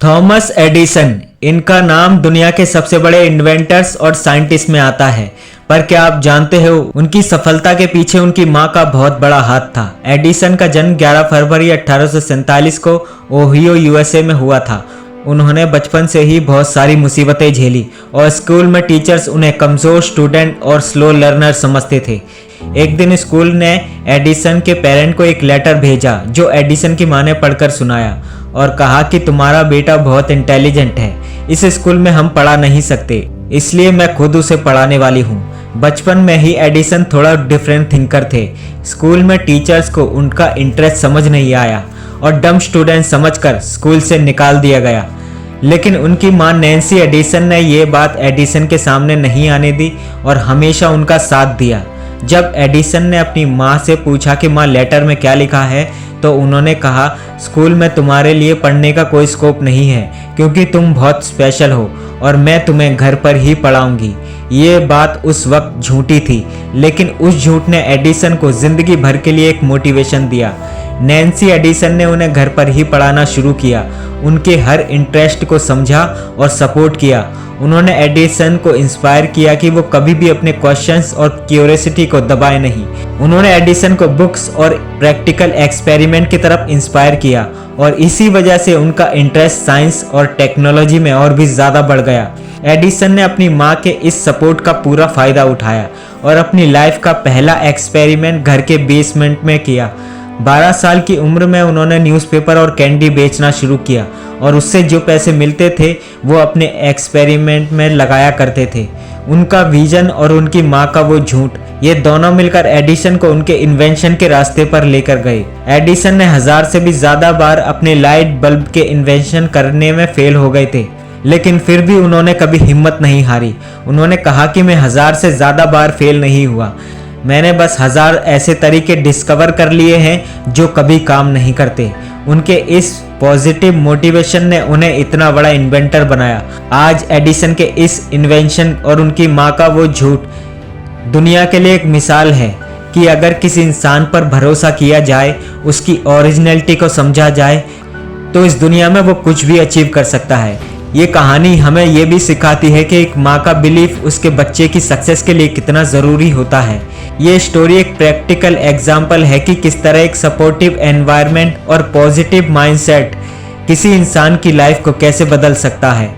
Thomas Edison, इनका नाम दुनिया के सबसे बड़े इन्वेंटर्स और साइंटिस्ट में आता है। पर क्या आप जानते हो उनकी सफलता के पीछे उनकी मां का बहुत बड़ा हाथ था। एडिसन का जन्म 11 फरवरी 1847 को ओहियो यूएसए में हुआ था। उन्होंने बचपन से ही बहुत सारी मुसीबतें झेली और स्कूल में टीचर्स उन्हें कमज़ोर स्टूडेंट और स्लो लर्नर समझते थे। एक दिन स्कूल ने एडिसन के पेरेंट को एक लेटर भेजा जो एडिसन की मां ने पढ़कर सुनाया और कहा कि तुम्हारा बेटा बहुत इंटेलिजेंट है, इस स्कूल में हम पढ़ा नहीं सकते, इसलिए मैं खुद उसे पढ़ाने वाली हूँ। बचपन में ही एडिसन थोड़ा डिफरेंट थिंकर थे। स्कूल में टीचर्स को उनका इंटरेस्ट समझ नहीं आया और डम स्टूडेंट समझकर स्कूल से निकाल दिया गया। लेकिन उनकी मां नैन्सी एडिसन ने ये बात एडिसन के सामने नहीं आने दी और हमेशा उनका साथ दिया। जब एडिसन ने अपनी मां से पूछा कि मां लेटर में क्या लिखा है, तो उन्होंने कहा स्कूल में तुम्हारे लिए पढ़ने का कोई स्कोप नहीं है क्योंकि तुम बहुत स्पेशल हो और मैं तुम्हें घर पर ही पढ़ाऊंगी। ये बात उस वक्त झूठी थी, लेकिन उस झूठ ने एडिसन को जिंदगी भर के लिए एक मोटिवेशन दिया। नैन्सी एडिसन ने उन्हें घर पर ही पढ़ाना शुरू किया, उनके हर इंटरेस्ट को समझा और सपोर्ट किया। उन्होंने एडिसन को इंस्पायर किया कि वो कभी भी अपने क्वेश्चंस और क्यूरियोसिटी को दबाए नहीं। उन्होंने एडिसन को बुक्स और प्रैक्टिकल एक्सपेरिमेंट की तरफ इंस्पायर किया और इसी वजह से उनका इंटरेस्ट साइंस और टेक्नोलॉजी में और भी ज़्यादा बढ़ गया। एडिसन ने अपनी मां के इस सपोर्ट का पूरा फ़ायदा उठाया और अपनी लाइफ का पहला एक्सपेरिमेंट घर के बेसमेंट में किया। 12 साल की उम्र में उन्होंने न्यूज़पेपर और कैंडी बेचना शुरू किया और उससे जो पैसे मिलते थे वो अपने एक्सपेरिमेंट में लगाया करते थे। उनका विजन और उनकी मां का वो झूठ, ये दोनों मिलकर एडिसन को उनके इन्वेंशन के रास्ते पर लेकर गए। एडिसन ने 1000 से भी ज़्यादा बार अपने लाइट बल्ब के इन्वेंशन करने में फेल हो गए थे, लेकिन फिर भी उन्होंने कभी हिम्मत नहीं हारी। उन्होंने कहा कि मैं 1000 से ज़्यादा बार फेल नहीं हुआ, मैंने बस 1000 ऐसे तरीके डिस्कवर कर लिए हैं जो कभी काम नहीं करते। उनके इस पॉजिटिव मोटिवेशन ने उन्हें इतना बड़ा इन्वेंटर बनाया। आज एडिसन के इस इन्वेंशन और उनकी मां का वो झूठ दुनिया के लिए एक मिसाल है कि अगर किसी इंसान पर भरोसा किया जाए, उसकी ओरिजिनलिटी को समझा जाए, तो इस दुनिया में वो कुछ भी अचीव कर सकता है। ये कहानी हमें ये भी सिखाती है कि एक माँ का बिलीफ उसके बच्चे की सक्सेस के लिए कितना ज़रूरी होता है। ये स्टोरी एक प्रैक्टिकल एग्जाम्पल है कि किस तरह एक सपोर्टिव एनवायरनमेंट और पॉजिटिव माइंडसेट किसी इंसान की लाइफ को कैसे बदल सकता है।